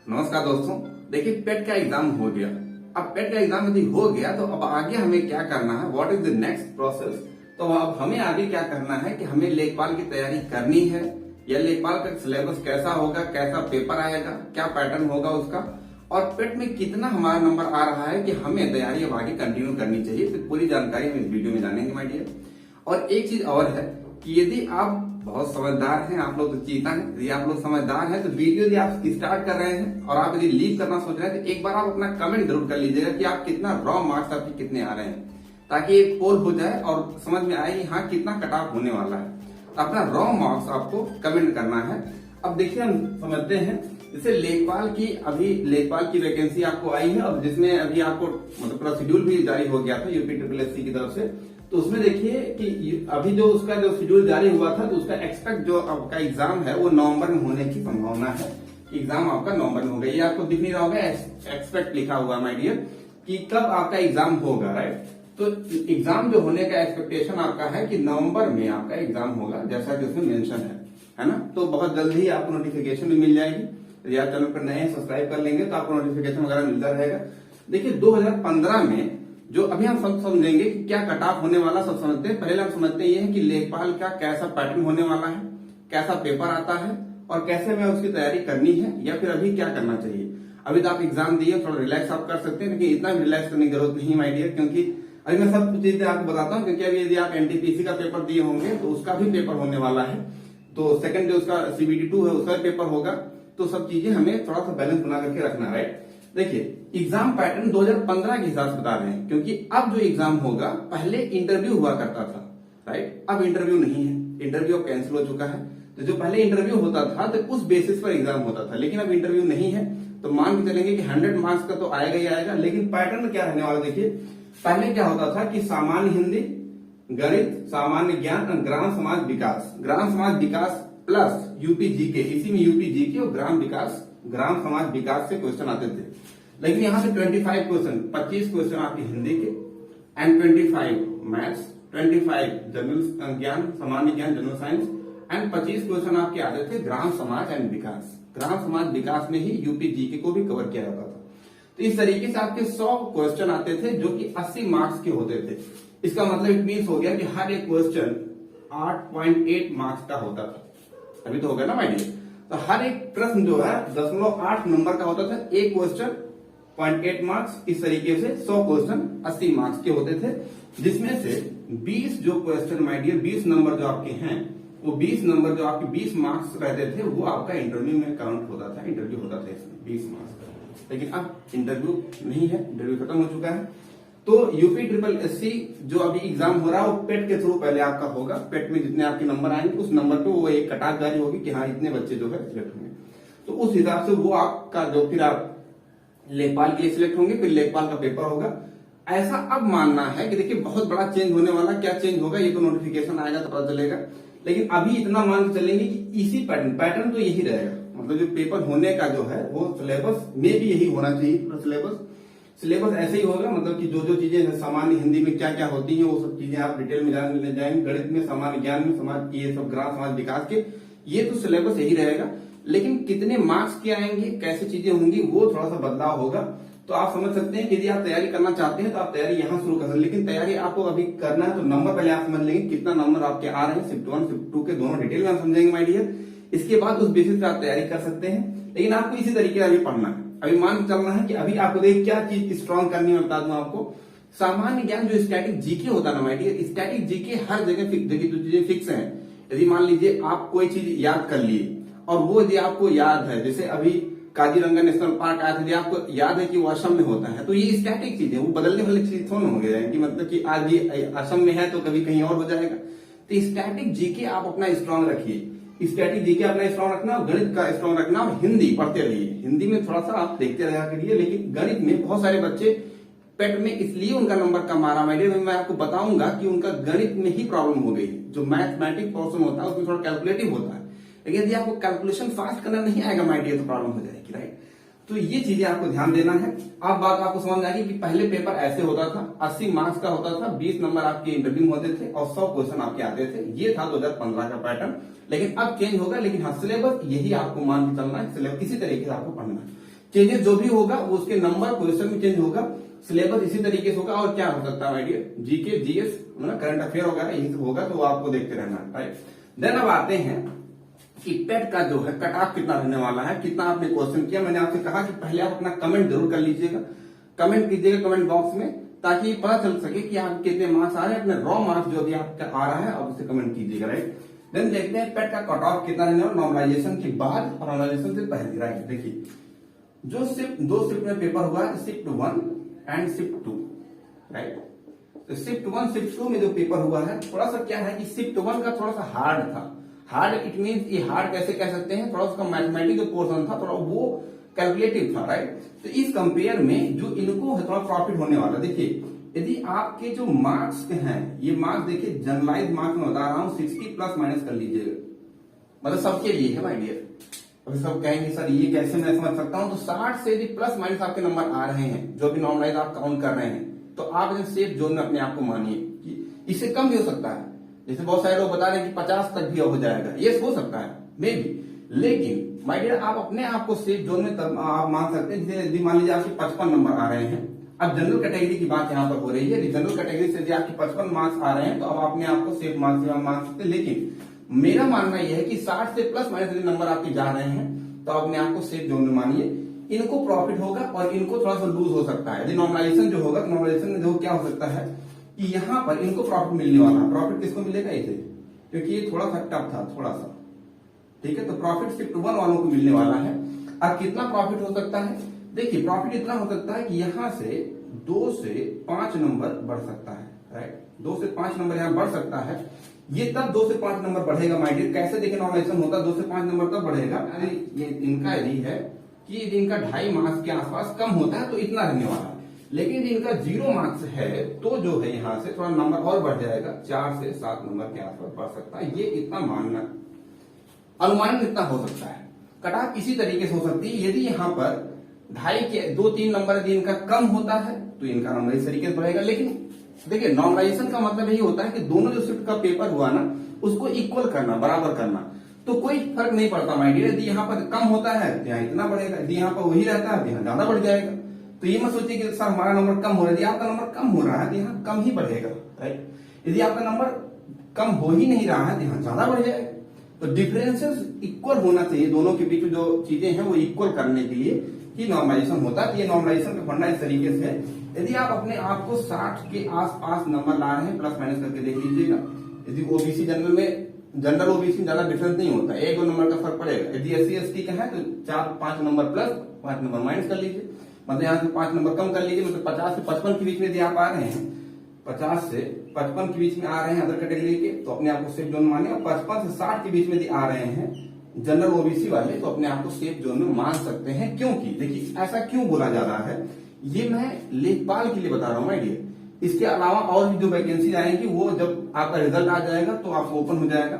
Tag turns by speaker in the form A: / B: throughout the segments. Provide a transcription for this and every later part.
A: नमस्कार दोस्तों। देखिए पेट का एग्जाम हो गया। अब पेट का एग्जाम यदि हो गया तो अब आगे हमें क्या करना है, what is the next process. तो अब हमें आगे क्या करना है कि हमें लेखपाल की तैयारी करनी है या लेखपाल का सिलेबस कैसा होगा, कैसा पेपर आएगा, क्या पैटर्न होगा उसका, और पेट में कितना हमारा नंबर आ रहा है कि हमें तैयारी अब आगे कंटिन्यू करनी चाहिए। तो पूरी जानकारी हम इस वीडियो में जानेंगे माय डियर। और एक चीज और है कि यदि आप बहुत समझदार हैं, आप लोग तो चीता हैं, यदि आप लोग समझदार हैं तो वीडियो यदि आप स्टार्ट कर रहे हैं और आप यदि लीव करना सोच रहे हैं तो एक बार आप अपना कमेंट जरूर कर लीजिएगा कि आप कितना रॉ मार्क्स आपके कितने आ रहे हैं, ताकि एक पोल हो जाए और समझ में आए कि हाँ कितना कट ऑफ होने वाला है। तो अपना रॉ मार्क्स आपको कमेंट करना है। अब देखिए हम समझते हैं, जैसे लेखपाल की अभी लेखपाल की वैकेंसी आपको आई है और जिसमें अभी आपको मतलब पूरा शेड्यूल भी जारी हो गया था यूपी SSC की तरफ से। तो उसमें देखिए कि अभी जो उसका जो शेड्यूल जारी हुआ था तो उसका एक्सपेक्ट जो आपका एग्जाम है वो नवंबर में होने की संभावना है कि एग्जाम आपका नवंबर में होगा। ये आपको दिख नहीं रहा होगा, एक्सपेक्ट लिखा हुआ माय डियर कि कब आपका एग्जाम होगा, राइट। तो एग्जाम जो होने का एक्सपेक्टेशन आपका है कि नवंबर में आपका एग्जाम होगा, जैसा कि उसमें मेंशन है ना। तो बहुत जल्द ही आपको नोटिफिकेशन भी मिल जाएगी। यदि आप चैनल पर नए सब्सक्राइब कर लेंगे तो आपको नोटिफिकेशन वगैरह मिलता रहेगा। देखिए 2015 में जो अभी हम सब समझेंगे कि क्या कट ऑफ होने वाला, सब समझते हैं। पहले हम समझते हैं कि लेखपाल का कैसा पैटर्न होने वाला है, कैसा पेपर आता है और कैसे हमें उसकी तैयारी करनी है या फिर अभी क्या करना चाहिए। अभी तो आप एग्जाम दिए, थोड़ा रिलैक्स आप कर सकते हैं, लेकिन इतना भी रिलैक्स करने की जरूरत नहीं माय डियर, क्योंकि अभी मैं सब चीजें आपको बताता हूँ। क्योंकि अभी यदि आप NTPC का पेपर दिए होंगे तो उसका भी पेपर होने वाला है, तो सेकंड जो उसका CBT 2 है उसका पेपर होगा। तो सब चीजें हमें थोड़ा सा बैलेंस बना करके रखना, राइट। देखिए एग्जाम पैटर्न 2015 के हिसाब से बता रहे हैं, क्योंकि अब जो एग्जाम होगा पहले इंटरव्यू हुआ करता था, राइट। अब इंटरव्यू नहीं है, इंटरव्यू अब कैंसिल हो चुका है। तो जो पहले इंटरव्यू होता था तो उस बेसिस पर एग्जाम होता था, लेकिन अब इंटरव्यू नहीं है। तो मान के चलेंगे कि 100 मार्क्स का तो आएगा ही आएगा, लेकिन पैटर्न क्या रहने वाला देखिए। पहले क्या होता था कि सामान्य हिंदी, गणित, सामान्य ज्ञान और ग्राम समाज विकास, ग्राम समाज विकास प्लस यूपी जीके, इसी में यूपी जीके और ग्राम विकास, ग्राम समाज विकास से क्वेश्चन आते थे। लेकिन यहाँ से 25 क्वेश्चन, 25 क्वेश्चन आपके हिंदी के एंड 25 मैथ्स, 25 जनरल ज्ञान, सामान्य ज्ञान, जनरल साइंस एंड 25 क्वेश्चन आपके आते थे ग्राम समाज एंड विकास। ग्राम समाज विकास में ही यूपी जीके को भी कवर किया जाता था। तो इस तरीके से आपके 100 क्वेश्चन आते थे जो कि 80 मार्क्स के होते थे। इसका मतलब इट मीन्स हो गया कि हर एक क्वेश्चन 8.8 मार्क्स का होता था। अभी तो होगा ना माय डियर। तो हर एक प्रश्न जो है 0.8 नंबर का होता था, एक क्वेश्चन 0.8 मार्क्स। इस तरीके से 100 क्वेश्चन 80 मार्क्स के होते थे, जिसमें से 20 जो क्वेश्चन माय डियर 20 नंबर जो आपके हैं, वो 20 नंबर जो आपके 20 मार्क्स रहते थे वो आपका इंटरव्यू में काउंट होता था, इंटरव्यू होता था इसमें 20 मार्क्स का। लेकिन अब इंटरव्यू नहीं है, इंटरव्यू खत्म हो चुका है। तो यूपी SSC जो अभी एग्जाम हो रहा है वो पेट के थ्रू पहले आपका होगा। पेट में जितने आपके नंबर आएंगे उस नंबर पे वो एक कटार जारी होगी कि हाँ इतने बच्चे जो है सिलेक्ट होंगे। तो उस हिसाब से वो आपका जो फिर आप लेखपाल के लिए सिलेक्ट होंगे, फिर लेखपाल का पेपर होगा। ऐसा अब मानना है कि देखिए बहुत बड़ा चेंज होने वाला, क्या चेंज होगा ये तो नोटिफिकेशन आएगा तो पता चलेगा। लेकिन अभी इतना मान के चलेंगे कि इसी पैटर्न तो यही रहेगा। मतलब जो पेपर होने का जो है वो सिलेबस में भी यही होना चाहिए। सिलेबस ऐसे ही होगा, मतलब कि जो जो चीजें सामान्य हिंदी में क्या क्या होती हैं वो सब चीजें आप डिटेल में जानने जाएंगे। गणित में, सामान्य ज्ञान में, समाज ये सब ग्राम समाज विकास के, ये तो सिलेबस यही रहेगा। लेकिन कितने मार्क्स के आएंगे, कैसी चीजें होंगी, वो थोड़ा सा बदलाव होगा। तो आप समझ सकते हैं कि यदि आप तैयारी करना चाहते हैं तो आप तैयारी यहाँ शुरू कर सकते हैं। लेकिन तैयारी आपको अभी करना है तो नंबर पहले आप समझ लेंगे कितना नंबर आपके आ रहे हैं। शिफ्ट 1 शिफ्ट 2 के दोनों डिटेल में हम समझेंगे माय डियर। इसके बाद उस बेसिस पे आप तैयारी कर सकते हैं। लेकिन आपको इसी तरीके से अभी पढ़ना है। अभी मान के चलना है कि अभी आपको देख क्या चीज स्ट्रॉन्ग करनी है, बता दूं आपको। सामान्य ज्ञान जो स्टैटिक जीके होता है ना माय डियर, स्टैटिक जीके हर जगह जो चीजें फिक्स हैं। यदि मान लीजिए आप कोई चीज याद कर लिए और वो यदि आपको याद है, जैसे अभी काजीरंगा नेशनल पार्क आया था, यदि आपको याद है कि वो असम में होता है, तो ये स्टैटिक चीज है, वो बदलने वाली चीज थोड़ा हो गया है कि मतलब कि आज भी असम में है तो कभी कहीं और हो जाएगा। तो स्टैटिक जीके आप अपना स्ट्रॉन्ग रखिए, स्टैटिक जीके अपना स्ट्रॉन्ग रखना, गणित का स्ट्रॉन्ग रखना और हिंदी पढ़ते रहिए। हिंदी में थोड़ा सा आप देखते रहा करिए। लेकिन गणित में बहुत सारे बच्चे पेट में इसलिए उनका नंबर कम आ रहा है, मैं आपको बताऊंगा कि उनका गणित में ही प्रॉब्लम हो गई। जो मैथमेटिक पोर्शन होता है उसमें थोड़ा कैलकुलेटिव होता है, लेकिन यदि आपको कैलकुलेशन फास्ट करना नहीं आएगा माय डियर तो प्रॉब्लम हो जाएगी, राइट। तो ये चीजें आपको ध्यान देना है। अब बात आपको समझ आएगी कि पहले पेपर ऐसे होता था, 80 मार्क्स का होता था, 20 नंबर आपके इंटरव्यू होते थे और 100 क्वेश्चन आपके आते थे। ये था 2015 का पैटर्न। लेकिन अब चेंज होगा, लेकिन हाँ सिलेबस यही आपको मान के चलना है, सिलेबस इसी तरीके से आपको पढ़ना है। चेंजेस जो भी होगा वो उसके नंबर क्वेश्चन में चेंज होगा, सिलेबस इसी तरीके से होगा। और क्या हो सकता है my dear, GK GS current affair वगैरह यही सब होगा, तो आपको देखते रहना, राइट। देन अब आते हैं कि पेट का जो है कट ऑफ कितना रहने वाला है, कितना आपने क्वेश्चन किया। मैंने आपसे कहा कि पहले आप अपना कमेंट जरूर कर लीजिएगा, कमेंट कीजिएगा कमेंट बॉक्स में, ताकि पता चल सके कि आप कितने मार्क्स आ रहे हैं। अपने रॉ मार्क्स जो भी आपका आ रहा है आप उसे कमेंट कीजिएगा, राइट। देन देखते हैं पेट का कट ऑफ कितना रहने वाला नॉर्मलाइजेशन के बाद और नॉर्मलाइजेशन से पहले, राइट। देखिए जो शिफ्ट 2 शिफ्ट में पेपर हुआ है, शिफ्ट 1 एंड शिफ्ट 2, राइट। तो शिफ्ट 1 शिफ्ट 2 में जो पेपर हुआ है, थोड़ा सा क्या है कि शिफ्ट 1 का थोड़ा सा हार्ड था। हार्ड इट मींस ये हार्ड कैसे कह सकते हैं, थोड़ा उसका मैथमेटिक्स जो पोर्शन था थोड़ा वो कैलकुलेटिव था, राइट। तो इस कंपेयर में जो इनको थोड़ा प्रॉफिट होने वाला, देखिए यदि आपके जो मार्क्स हैं, ये मार्क्स देखिए जनरलाइज मार्क्स में बता रहा हूं 60 प्लस माइनस कर लीजिएगा, मतलब सबके लिए है माय डियर। अभी सब कहेंगे सर ये कैसे मैं समझ सकता हूं, तो 60 से यदि प्लस माइनस आपके नंबर आ रहे हैं, जो भी नॉर्मलाइज आप काउंट कर रहे हैं, तो आप सेफ जोन में अपने आप को मानिए कि इससे कम भी हो सकता है। जैसे बहुत सारे लोग बता रहे हैं कि 50 तक भी हो जाएगा, ये हो सकता है मे बी, लेकिन माय डियर आप अपने आप को सेफ जोन में तब आप मान सकते हैं। जैसे यदि मान लीजिए आपके 55 नंबर आ रहे हैं, अब जनरल कैटेगरी की बात यहाँ पर हो रही है, जनरल कैटेगरी से यदि आपके 55 मार्क्स आ रहे हैं तो अब अपने आप को सेफ मार्क्स मान सकते हैं। लेकिन मेरा मानना यह है कि 60 से प्लस माइनस यदि नंबर आपके जा रहे हैं तो अपने आप को सेफ जोन में मानिए। इनको प्रॉफिट होगा और इनको थोड़ा सा लूज हो सकता है। यदि नॉर्मलाइजेशन जो होगा, नॉर्मलाइजेशन में जो क्या हो सकता है कि यहाँ पर इनको प्रॉफिट मिलने वाला है। प्रॉफिट किसको मिलेगा, इसे, क्योंकि ये थोड़ा सा टफ था, थोड़ा सा, ठीक है। तो प्रॉफिट शिफ्ट 1 वालों को मिलने वाला है। अब कितना प्रॉफिट हो सकता है, देखिए प्रॉफिट इतना हो सकता है कि यहाँ से 2 से 5 नंबर बढ़ सकता है, राइट। 2 से 5 नंबर यहाँ बढ़ सकता है। ये तब 2 से 5 नंबर बढ़ेगा माय डियर, कैसे देखिए नॉर्मलाइजेशन होता है 2 से 5 नंबर तब बढ़ेगा। ये इनका यदि है कि यदि इनका 2.5 मार्क्स के आसपास कम होता है तो इतना रहने वाला है। लेकिन यदि इनका 0 मार्क्स है तो जो है यहाँ से थोड़ा नंबर और बढ़ जाएगा, 4 से 7 नंबर के आसपास बढ़ सकता है। ये इतना मानना, अनुमान इतना हो सकता है। कट ऑफ इसी तरीके से हो सकती है। यदि यहाँ पर 2.5 के 2-3 नंबर यदि इनका कम होता है तो इनका नंबर इस तरीके से बढ़ेगा। लेकिन देखिए नॉर्मलाइजेशन का मतलब यही होता है कि दोनों जो शिफ्ट का पेपर हुआ ना उसको इक्वल करना, बराबर करना, तो कोई फर्क नहीं पड़ता माय डियर। यदि यहाँ पर कम होता है तो यहाँ इतना बढ़ेगा, यदि यहाँ पर वही रहता है तो यहाँ ज्यादा बढ़ जाएगा। तो ये मत सोचिए कि सर हमारा नंबर कम हो रहा है, यदि आपका नंबर कम हो रहा है तो यहाँ कम ही बढ़ेगा, राइट। यदि आपका नंबर कम हो ही नहीं रहा है तो यहाँ ज्यादा बढ़ जाएगा। तो डिफरेंसेस इक्वल होना चाहिए, दोनों के बीच में जो चीजें हैं वो इक्वल करने के लिए ही नॉर्मलाइजेशन होता है। ये नॉर्मलाइजेशन का फंडा इस तरीके से है। यदि आप अपने आप को 60 के आसपास नंबर ला रहे हैं, प्लस माइनस करके देख लीजिएगा। यदि ओबीसी जनरल में, जनरल ओबीसी में ज्यादा डिफरेंस नहीं होता, 1-2 नंबर का फर्क पड़ेगा। यदि एससी एसटी का है तो 4-5 नंबर प्लस, 5 नंबर माइनस कर लीजिए, मतलब यहाँ से 5 नंबर कम कर लीजिए। मतलब 50 से 55 के बीच में यदि आप आ रहे हैं, 50 से 55 के बीच में आ रहे हैं अदर कैटेगरी के, तो अपने आप को सेफ जोन मानिए। और 55 से 60 के बीच में यदि आ रहे हैं जनरल ओबीसी वाले, तो अपने आप को सेफ जोन में मान सकते हैं। क्योंकि देखिए ऐसा क्यों बोला जा रहा है, ये मैं लेखपाल के लिए बता रहा हूं माय डियर। इसके अलावा और भी जो वैकेंसी आएंगी वो जब आपका रिजल्ट आ जाएगा तो आपको ओपन हो जाएगा।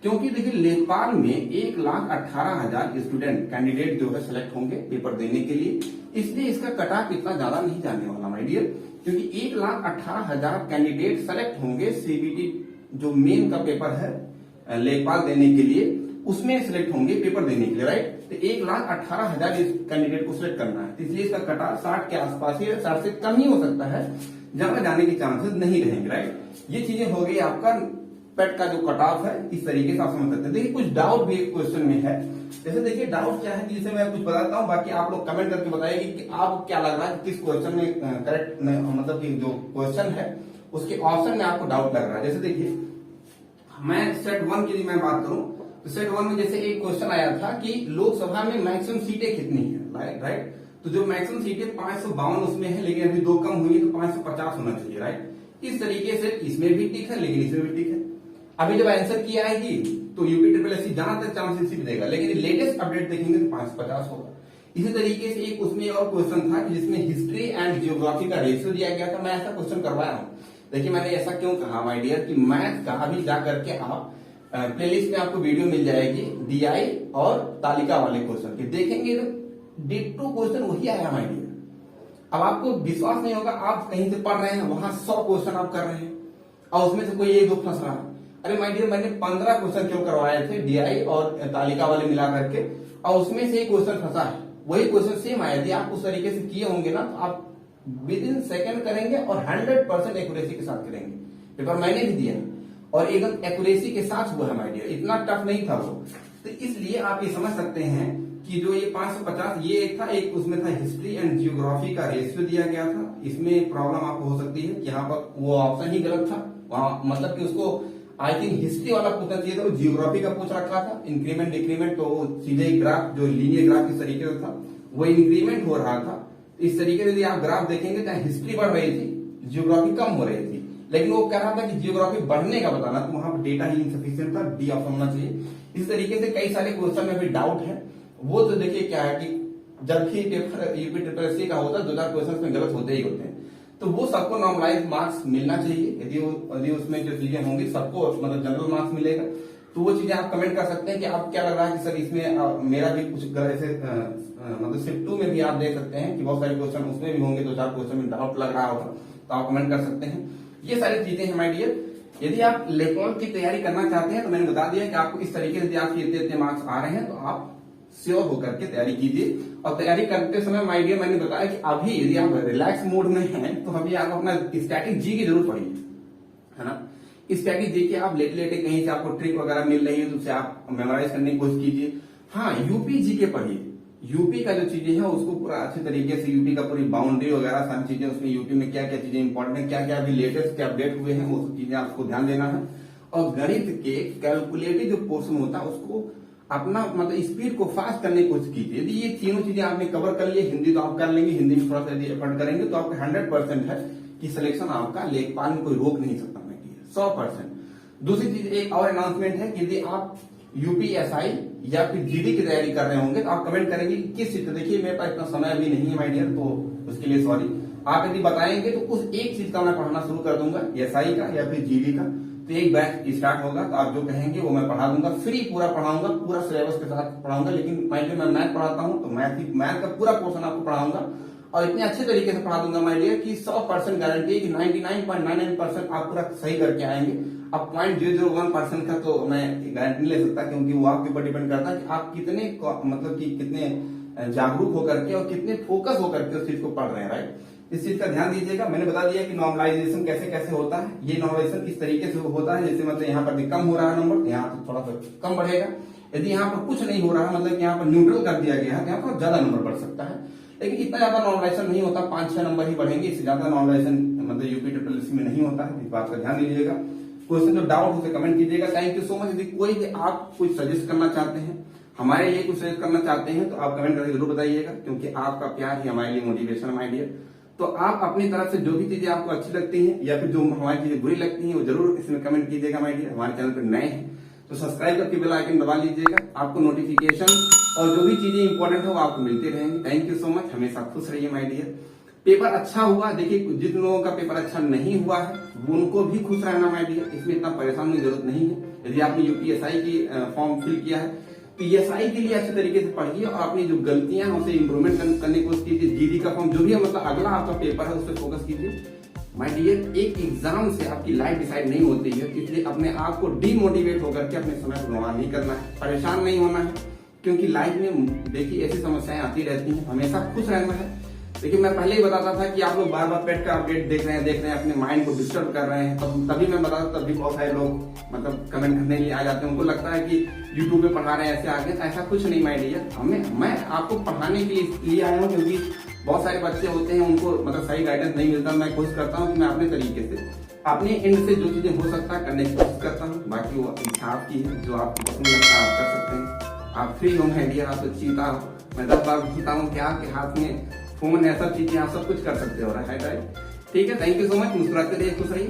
A: क्योंकि देखिए लेखपाल में 1,18,000 स्टूडेंट कैंडिडेट जो है सिलेक्ट होंगे पेपर देने के लिए, इसलिए इसका कट ऑफ इतना ज्यादा नहीं जाने वाला माय डियर। क्योंकि 1,18,000 कैंडिडेट सेलेक्ट होंगे सीबीटी जो मेन का पेपर है लेखपाल देने के लिए, उसमें सिलेक्ट होंगे पेपर देने के लिए, राइट। तो 1,18,000 कैंडिडेट को सिलेक्ट करना है, इसलिए इसका कट ऑफ 60 के आसपास ही, 60 से कम ही हो सकता है, ज्यादा जाने के चांसेस नहीं रहेंगे, राइट। ये चीजें हो गई आपका पेट का जो कट ऑफ है, इस तरीके से आप समझ सकते हैं। देखिए कुछ डाउट भी एक क्वेश्चन में है। जैसे देखिए डाउट क्या है कि जैसे मैं कुछ बताता हूँ, बाकी आप लोग कमेंट करके बताइए कि आपको क्या लग रहा है, किस क्वेश्चन में करेक्ट, मतलब कि जो क्वेश्चन है उसके ऑप्शन में आपको डाउट लग रहा है। जैसे देखिए मैं सेट 1 की मैं बात करूं तो सेट 1 में जैसे एक क्वेश्चन आया था कि लोकसभा में मैक्सिमम सीटें कितनी है, राइट। तो जो मैक्सिमम सीटें 552 उसमें है, लेकिन अभी 2 कम हुई तो 550 होना चाहिए, राइट। इस तरीके से इसमें भी टिक है लेकिन इसमें भी टिक है। अभी जब आंसर की आएगी तो यूपी ट्रिपल एससी जहां तक चांसेस भी देगा, लेकिन लेटेस्ट अपडेट देखेंगे तो 550 होगा। इसी तरीके से एक उसमें और क्वेश्चन था कि जिसमें हिस्ट्री एंड जियोग्राफी का रेशियो दिया गया था। मैं ऐसा क्वेश्चन करवाया हूँ। देखिए मैंने ऐसा क्यों कहा माय डियर कि मैथ का अभी जा करके आप प्लेलिस्ट में आपको वीडियो मिल जाएगी डीआई और तालिका वाले क्वेश्चन की, देखेंगे तो डिट्टो क्वेश्चन वही आया माय डियर। अब आपको विश्वास नहीं होगा, आप कहीं से पढ़ रहे हैं, वहां 100 क्वेश्चन आप कर रहे हैं और उसमें से कोई 1-2 फंस रहा है। अरे माय डियर मैंने 15 क्वेश्चन क्यों करवाए थे डीआई और तालिका वाले मिला करके, और उसमें से एक क्वेश्चन फंसा है, वही क्वेश्चन सेम आया, यदि आप उस तरीके से किए होंगे ना तो आप विद इन सेकेंड करेंगे और 100% एक्यूरेसी के साथ करेंगे। पेपर मैंने भी दिया और एकदम एक्यूरेसी के साथ हुआ है माय डियर, इतना टफ नहीं था वो। तो इसलिए आप ये समझ सकते हैं कि जो ये 550 ये एक था, एक उसमें था हिस्ट्री एंड जियोग्राफी का रेशियो दिया गया था। इसमें प्रॉब्लम आपको हो सकती है कि यहाँ पर वो ऑप्शन ही गलत था, वहां मतलब कि उसको आई थिंक हिस्ट्री वाला पूछना चाहिए था, वो जियोग्राफी का पूछ रखा था। इंक्रीमेंट डिक्रीमेंट तो सीधे ग्राफ जो लीनियर ग्राफ इस तरीके से था वो इंक्रीमेंट हो रहा था। इस तरीके से यदि आप ग्राफ देखेंगे तो हिस्ट्री बढ़ रही थी, जियोग्राफी कम हो रही थी, लेकिन वो कह रहा था कि जियोग्राफी बढ़ने का बताना, तो वहां पर डेटा ही इनसफिशिएंट था, डी ऑप्शन होना चाहिए। इस तरीके से कई सारे क्वेश्चन में भी डाउट है। वो तो देखिए क्या है कि जब भी पेपर यूपी ट्रिपल एससी का होता है 2000 क्वेश्चन में गलत होते ही होते हैं, तो वो सबको नॉर्मलाइज मार्क्स मिलना चाहिए। यदि उसमें जो चीजें होंगी सबको मतलब जनरल मार्क्स मिलेगा। तो वो चीजें आप कमेंट कर सकते हैं कि आप क्या लग रहा है कि सर इसमें मेरा भी कुछ ऐसे मतलब शिफ्ट 2 में भी आप देख सकते हैं कि बहुत सारे क्वेश्चन उसमें भी होंगे, 2-4 क्वेश्चन में डाउट लग रहा होगा, तो आप कमेंट कर सकते हैं। ये सारी चीजें हैं माय डियर। यदि आप लेकॉल की तैयारी करना चाहते हैं तो मैंने बता दिया कि आपको इस तरीके से यदि आपके इतने मार्क्स आ रहे हैं तो आप श्योर होकर के तैयारी कीजिए। और तैयारी करते समय माय डियर मैंने बताया कि अभी यदि आप रिलैक्स मोड में हैं तो अभी आप अपना स्टैटिक जी की जरूर पढ़िए, है ना। स्टैटिक जी के आप लेटे लेटे कहीं से आपको ट्रिक वगैरह मिल रही है तो उसे आप मेमोराइज करने की कोशिश कीजिए। हाँ, यूपी जी के पढ़िए, यूपी का जो चीजें हैं उसको पूरा अच्छे तरीके से, यूपी का पूरी बाउंड्री वगैरह सारी चीजें, उसमें यूपी में क्या क्या चीजें इंपॉर्टेंट है, क्या क्या अभी लेटेस्ट क्या अपडेट हुए हैं, वो सब चीजें आपको ध्यान देना है। और गणित के कैलकुलेटिव जो पोर्शन होता है उसको अपना मतलब स्पीड को फास्ट करने की कोशिश कीजिए। यदि ये तीनों चीजें आपने कवर कर लिए, हिंदी तो आप कर लेंगे, हिंदी में थोड़ा सा यदि एफर्ट करेंगे तो आपका 100% है कि सिलेक्शन आपका लेखपाल में कोई रोक नहीं सकता, 100%। दूसरी चीज एक और अनाउंसमेंट है कि यदि आप यूपीएसआई या फिर जीडी की तैयारी कर रहे होंगे तो आप कमेंट करेंगे कि किस चीज। देखिए मेरे पास इतना समय अभी नहीं है माय डियर, तो उसके लिए सॉरी। आप यदि बताएंगे तो उस एक चीज का मैं पढ़ाना शुरू कर दूंगा, एसआई का या फिर जीडी का। तो एक बैच स्टार्ट होगा तो आप जो कहेंगे वो मैं पढ़ा दूंगा, फ्री पूरा पढ़ाऊंगा, पूरा सिलेबस के साथ पढ़ाऊंगा। लेकिन माय डियर मैं मैथ पढ़ाता हूँ तो मैथ का पूरा पोर्शन आपको पढ़ाऊंगा और इतने अच्छे तरीके से पढ़ा दूंगा माय डियर कि 100% गारंटी है कि 99.99% आप पूरा सही करके आएंगे। अब 0.001% का तो मैं गारंटी नहीं ले सकता, क्योंकि वो आपके ऊपर डिपेंड करता है कि आप कितने मतलब कि कितने जागरूक होकर के और कितने फोकस होकर के उस चीज को पढ़ रहे हैं, राइट। इस चीज का ध्यान दीजिएगा। मैंने बता दिया कि नॉर्मलाइजेशन कैसे कैसे होता है। ये नॉर्मलाइजेशन इस तरीके से होता है जैसे मतलब यहाँ पर कम हो रहा है नंबर, यहाँ पर थोड़ा सा कम बढ़ेगा। यदि यहाँ पर कुछ नहीं हो रहा है, मतलब यहाँ पर न्यूट्रल कर दिया गया है, यहाँ पर ज्यादा नंबर बढ़ सकता है। लेकिन इतना ज्यादा नॉर्मलाइजेशन नहीं होता, 5-6 नंबर ही बढ़ेंगे, इससे ज्यादा नॉर्मलाइजेशन मतलब यूपी ट्रिपल एससी में नहीं होता है। इस बात का ध्यान दीजिएगा। क्वेश्चन जो डाउट उसे कमेंट कीजिएगा। Thank you so much. यदि कोई भी आप कुछ सजेस्ट करना चाहते हैं, हमारे लिए कुछ सजेस्ट करना चाहते हैं, तो आप कमेंट करके जरूर बताइएगा, क्योंकि आपका प्यार ही हमारे लिए मोटिवेशन माय डियर। तो आप अपनी तरफ से जो भी चीजें आपको अच्छी लगती हैं या फिर जो हमारी चीजें बुरी लगती हैं वो जरूर इसमें कमेंट कीजिएगा माय डियर। हमारे चैनल पर नए हैं तो सब्सक्राइब करके बेल आइकन दबा लीजिएगा, आपको नोटिफिकेशन और जो भी चीजें इंपॉर्टेंट हो वो आपको मिलते रहेंगे। Thank you so much. हमेशा खुश रहिए माय डियर। पेपर अच्छा हुआ, देखिए जिन लोगों का पेपर अच्छा नहीं हुआ है उनको भी खुश रहना माय डियर, इसमें इतना परेशान होने की जरूरत नहीं है। यदि आपने यूपीएसआई की फॉर्म फिल किया है तो एसआई के लिए अच्छे तरीके से पढ़िए और अपनी जो गलतियां हैं उसे इंप्रूवमेंट करने की कोशिश कीजिए। जीडी का फॉर्म जो भी है मतलब अगला आपका पेपर है उस पर फोकस कीजिए माय डियर। एक एग्जाम से आपकी लाइफ डिसाइड नहीं होती है, इसलिए अपने आप को डीमोटिवेट होकर के अपने समय को बर्बाद नहीं करना है, परेशान नहीं होना है, क्योंकि लाइफ में देखिए ऐसी समस्याएं आती रहती हैं। हमेशा खुश रहना है। लेकिन मैं पहले ही बताता था कि आप लोग बार बार पेट का अपडेट देख रहे हैं, अपने माइंड को डिस्टर्ब कर रहे हैं, तभी मैं बताता, तभी बहुत सारे लोग मतलब कमेंट करने के लिए आ जाते हैं। उनको लगता है कि यूट्यूब पे पढ़ा रहे हैं ऐसे आगे, ऐसा कुछ नहीं माय डियर। मैं आपको पढ़ाने के लिए आया हूँ, क्योंकि बहुत सारे बच्चे होते हैं उनको मतलब सही गाइडेंस नहीं मिलता। मैं कोशिश करता हूँ कि मैं अपने तरीके से अपने एंड से जो चीजें हो सकता है करने की कोशिश करता हूँ। बाकी वो इच्छा आपकी है, जो आपको पसंद लगता है आप कर सकते हैं। आप फ्री हो माय डियर, आप चिंता हो। मैं 10 बार पूछता हूँ कि आपके हाथ में फोन है, सब चीजें आप सब कुछ कर सकते हो, राइट। ठीक है, थैंक यू सो मच। मुस्कुराते रहिए, खुश रहिए।